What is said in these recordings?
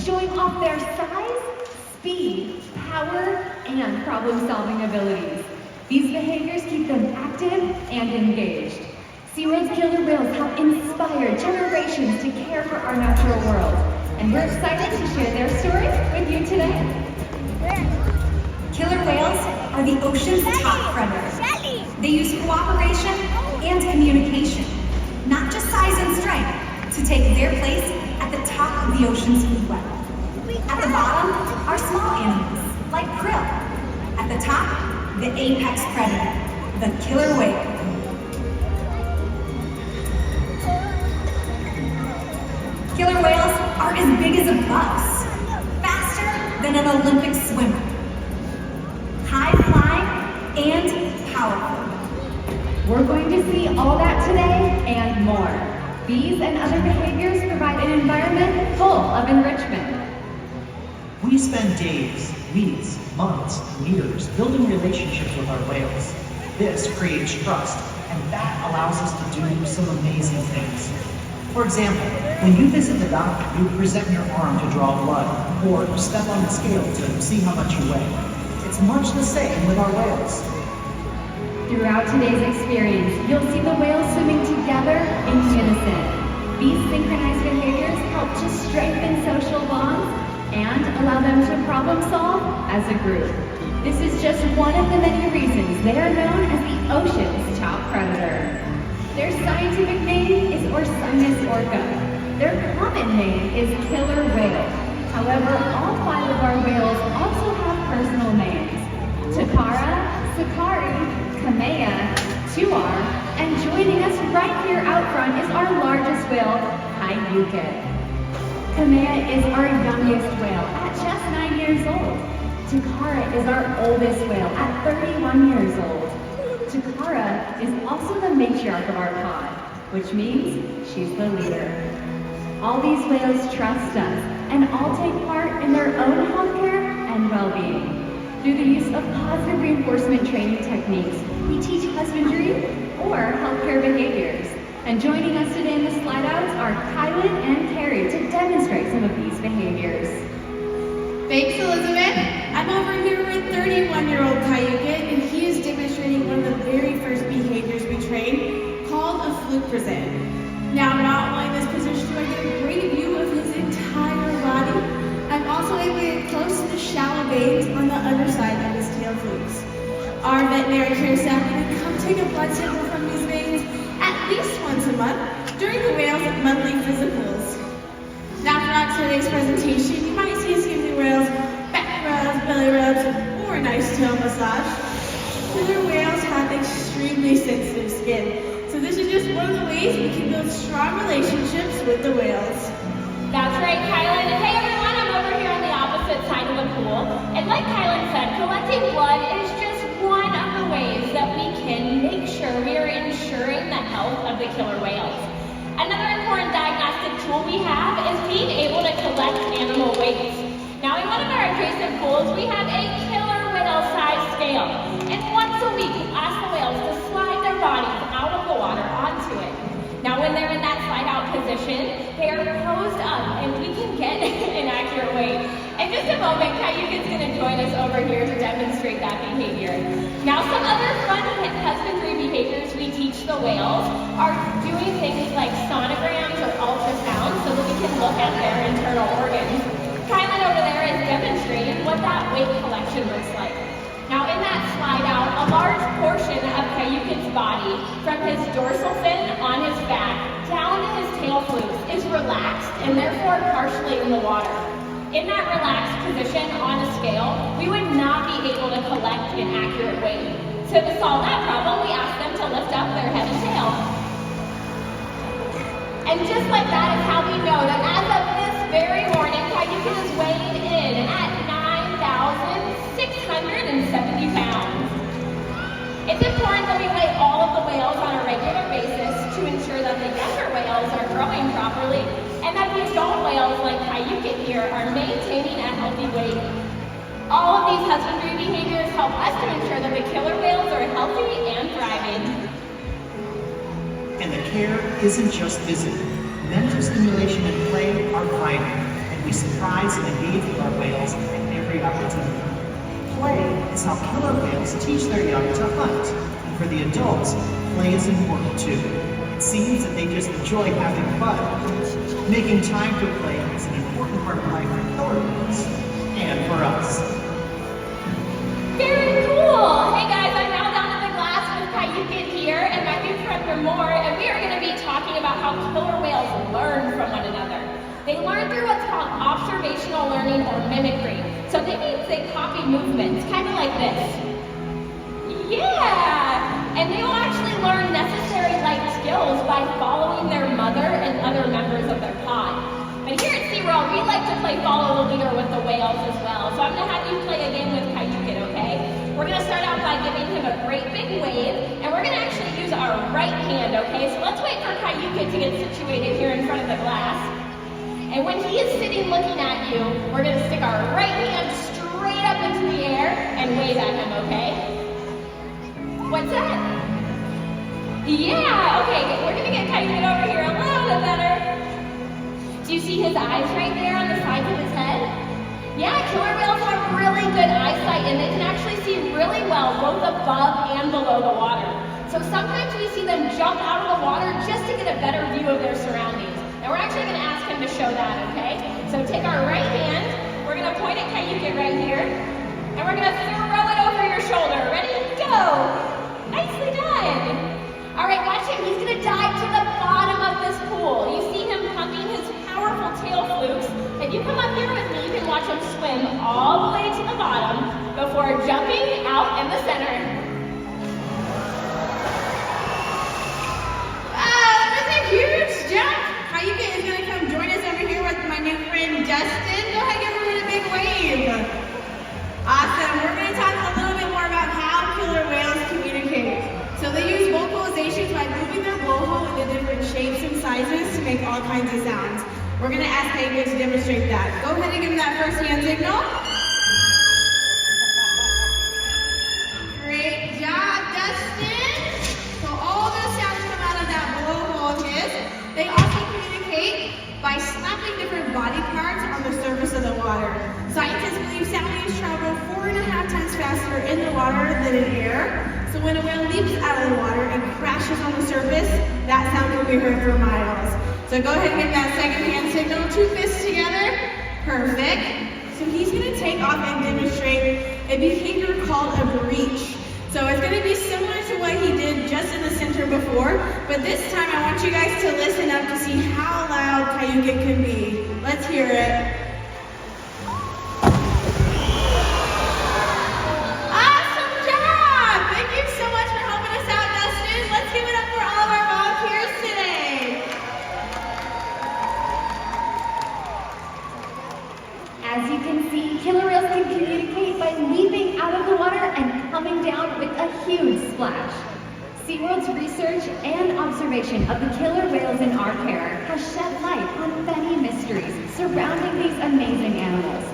showing off their size, speed, power, and problem-solving abilities. These behaviors keep them active and engaged. SeaWorld's killer whales have inspired generations to care for our natural world, and we're excited to share their story with you today. Killer whales are the ocean's top predators. They use cooperation and communication, not just size and strength, to take their place at the top of the ocean's food web. At the bottom are small animals, like krill. At the top, the apex predator, the killer whale. Killer whales are as big as a bus, faster than an Olympic swimmer, high flying and powerful. We're going to see all that today and more. These and other behaviors provide an environment full of enrichment. We spend days, weeks, months, years building relationships with our whales. This creates trust, and that allows us to do some amazing things. For example, when you visit the doctor, you present your arm to draw blood, or step on the scale to see how much you weigh. It's much the same with our whales. Throughout today's experience, you'll see the whales swimming together in unison. These synchronized behaviors help to strengthen social bonds and allow them to problem solve as a group. This is just one of the many reasons they are known as the ocean's top predator. Their scientific name is Orcas orca. Their common name is killer whale. However, all 5 of our whales also have personal names: Takara, Sakari, Kamea, Tuar, and joining us right here out front is our largest whale, Kyuquot. Kamea is our youngest whale at just 9 years old. Takara is our oldest whale at 31 years old. Takara is also the matriarch of our pod, which means she's the leader. All these whales trust us and all take part in their own healthcare and well-being. Through the use of positive reinforcement training techniques, we teach husbandry or healthcare behaviors. And joining us today in the slideouts are Kyland and Carrie to demonstrate some of these behaviors. Thanks, Elizabeth. I'm over here with 31-year-old Kyuquot, and he is demonstrating one of the very first behaviors we train, called a fluke present. Now, not only in this position do I get a great view of his entire body, I'm also able to get close to the shallow veins on the underside of his tail flukes. Our veterinary care staff will come take a blood sample from these veins at least once a month during the whale's monthly physicals. Now, throughout today's presentation, you might see us give the whales back rubs, belly rubs, or a nice tail massage. Killer whales have extremely sensitive skin, so this is just one of the ways we can build strong relationships with the whales. That's right, Kyland. Hey everyone, I'm over here on the opposite side of the pool. And like Kyland said, collecting blood is just one of the ways that we can make sure we are ensuring the health of the killer whales. Another important diagnostic tool we have is being able to collect animal weights. Now in one of our adjacent pools, we have a killer whale size scale. And once a week, we ask the whales to slide their bodies out of the water onto it. Now when they're in that slide out position, they are posed up and we can get an accurate weight. In just a moment, Kyuquot's going to join us over here to demonstrate that behavior. Now some other fun husbandry behaviors we teach the whales are doing things like sonograms or ultrasounds so that we can look at their internal organs. Kyland over there is demonstrating what that weight collection looks like. Now in that slide out, a large portion of Kyuquot's body, from his dorsal fin on his back down to his tail flukes, is relaxed and therefore partially in the water. In that relaxed position on a scale, we would not be able to collect an accurate weight. So to solve that problem, we ask them to lift up their head and tail. And just like that is how we know that as of this very morning, Kyuquot is weighing in at 9,670 pounds. It's important that we weigh all of the whales on a regular basis to ensure that the younger whales are growing properly and that the adult whales like Kyuquot here are maintaining a healthy weight. All of these husbandry behaviors help us to ensure that the killer whales are healthy and thriving. And the care isn't just physical. Mental stimulation and play are vital, and We surprise and engage with our whales at every opportunity. Play is how killer whales teach their young to hunt. And for the adults, play is important too. It seems that they just enjoy having fun. Making time for play is an important part of life for killer whales. And for us. Very cool! Hey guys, I'm now down in the glass with Kyuquot here and my new friend Ramor, and we are going to be talking about how killer whales learn from one another. They learn through what's called observational learning or mimicry. So that means they copy movements, kind of like this. Yeah! And they will actually learn necessary life skills by following their mother and other members of their pod. But here at SeaWorld, we like to play follow the leader with the whales as well. So I'm going to have you play a game with Kyuquot, okay? We're going to start out by giving him a great big wave, and we're going to actually use our right hand, okay? So let's wait for Kyuquot to get situated here in front of the glass. And when he is sitting looking at you, we're going to stick our right hand straight up into the air and wave at him, okay? What's that? Yeah, okay, we're going to get Kyuquot over here a little bit better. Do you see his eyes right there on the sides of his head? Yeah, killer whales have really good eyesight and they can actually see really well both above and below the water. So sometimes we see them jump out of the water just to get a better view of their surroundings. And we're actually going to ask him to show that, okay? So take our right hand, we're going to point at Kyuquot right here, and we're going to throw it over your shoulder. Ready? Go! Nicely done! Alright, watch him. He's going to dive to the bottom of this pool. You see him pumping his powerful tail flukes. If you come up here with me, you can watch him swim all the way to the bottom before jumping out in the center. Wow, that's a huge jump! Kyuquot is going to come join us over here with my new friend Justin. Go ahead and give him a big wave. Awesome. We're going to talk a little bit more about how killer whales communicate. So they use vocalizations by moving their blowhole into different shapes and sizes to make all kinds of sounds. We're going to ask Kyuquot to demonstrate that. Go ahead and give him that first hand signal. Great job, Dustin. So all those sounds come out of that blowhole of his. They also communicate by slapping different body parts on the surface of the water. Scientists believe sound waves travel 4.5 times faster in the water than in air. So when a whale leaps out of the water and crashes on the surface, that sound can be heard for miles. So go ahead and get that second hand signal, 2 fists together. Perfect. So he's going to take off and demonstrate a behavior called a breach. So it's going to be similar to what he did just in the center before, but this time I want you guys to listen up to see how loud Kyuquot can be. Let's hear it. Awesome job! Thank you so much for helping us out, Dustin. Let's give it up for all of our volunteers today. As you can see, killer whales can communicate by leaping out of the water and coming down with a huge splash. SeaWorld's research and observation of the killer whales in our care has shed light on many mysteries surrounding these amazing animals.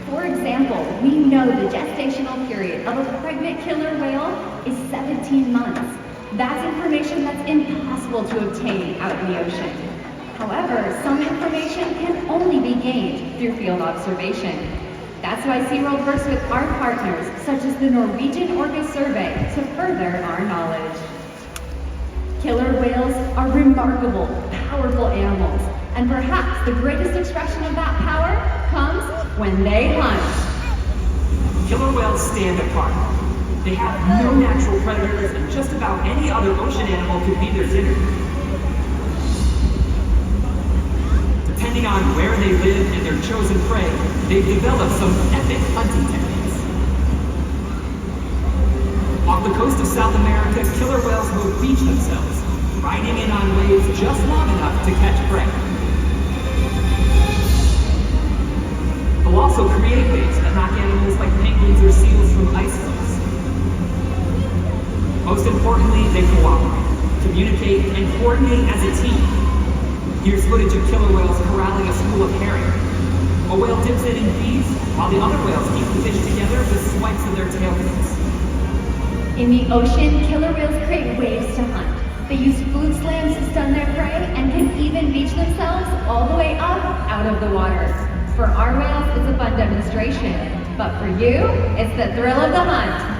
For example, we know the gestational period of a pregnant killer whale is 17 months. That's information that's impossible to obtain out in the ocean. However, some information can only be gained through field observation. That's why SeaWorld works with our partners, such as the Norwegian Orca Survey, to further our knowledge. Killer whales are remarkable, powerful animals, and perhaps the greatest expression of that power comes when they hunt. Killer whales stand apart. They have no natural predators, and just about any other ocean animal could be their dinner. Depending on where they live and their chosen prey, they've developed some epic hunting techniques. Off the coast of South America, killer whales will beach themselves, riding in on waves just long enough to catch prey. They'll also create waves that knock animals like penguins or seals from ice floes. Most importantly, they cooperate, communicate, and coordinate as a team. Here's footage of killer whales corralling a school of herring. A whale dips in and feeds, while the other whales keep the fish together with swipes of their tail fins. In the ocean, killer whales create waves to hunt. They use food slams to stun their prey and can even beach themselves all the way up out of the water. For our whales, it's a fun demonstration, but for you, it's the thrill of the hunt.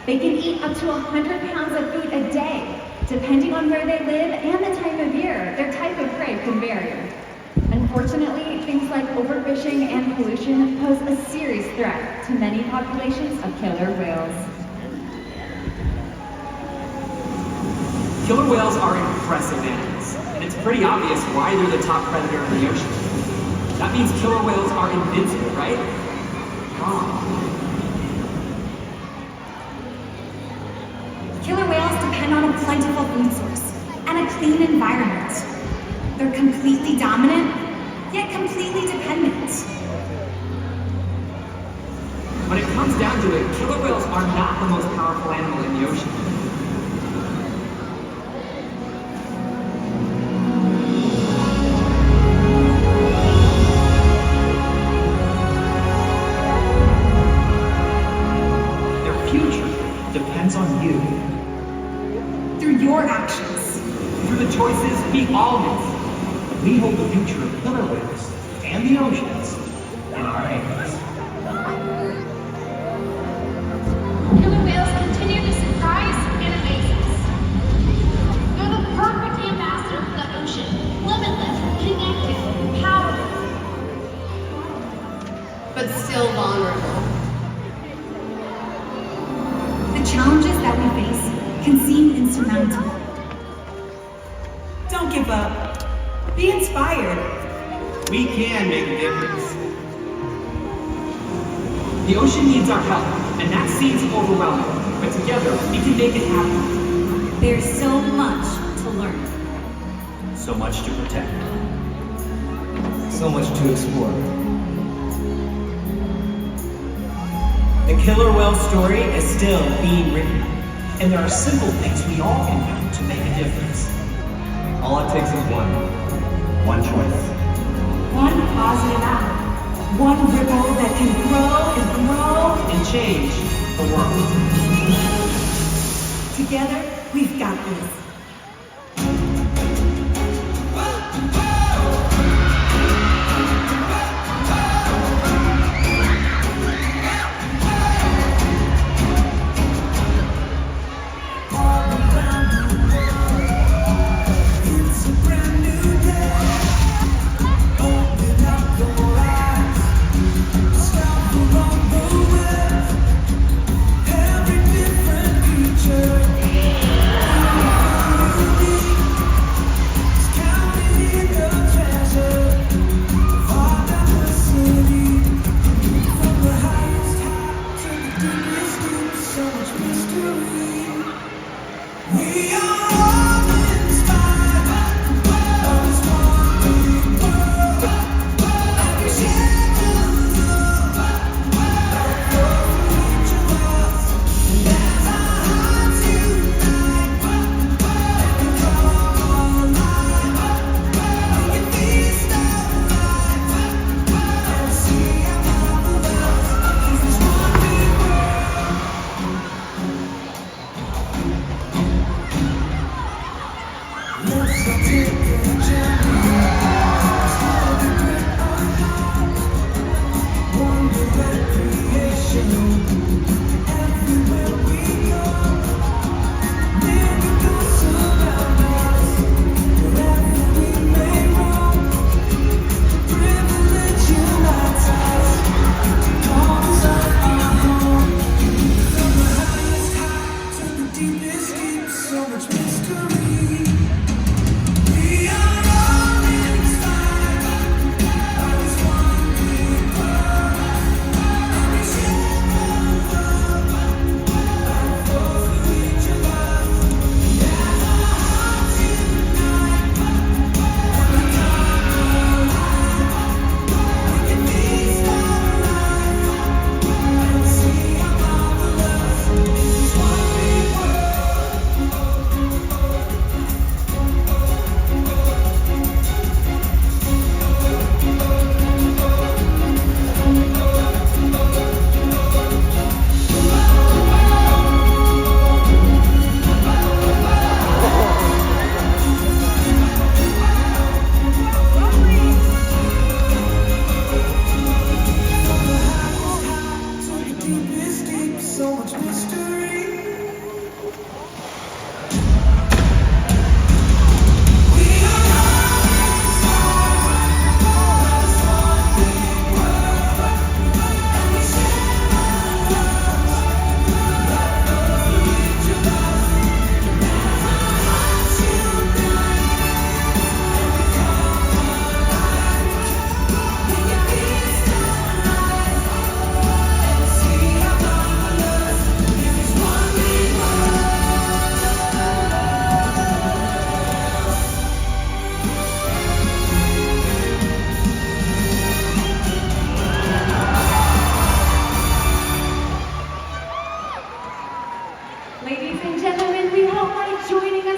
They can eat up to 100 pounds of food a day. Depending on where they live and the time of year, their type of prey can vary. Unfortunately, things like overfishing and pollution pose a serious threat to many populations of killer whales. Killer whales are impressive animals, and it's pretty obvious why they're the top predator in the ocean. That means killer whales are invincible, right? Wrong. Killer whales depend on a plentiful food source and a clean environment. They're completely dominant, yet completely dependent. When it comes down to it, killer whales are not the most powerful animal in the ocean. Their future depends on you. Through your actions. Through the choices we all make. We hold the future of killer whales and the oceans in our hands. Killer whales continue to surprise and amaze us. They're the perfect ambassador for the ocean. Limitless, connected, powerful. But still vulnerable. The challenges that we face can seem insurmountable. Don't give up. Be inspired. We can make a difference. The ocean needs our help, and that seems overwhelming, but together we can make it happen. There's so much to learn. So much to protect. So much to explore. The killer whale story is still being written. And there are simple things we all can do to make a difference. All it takes is one. One choice. One positive act. One ripple that can grow and grow. And change the world. Together, we've got this. So much mystery.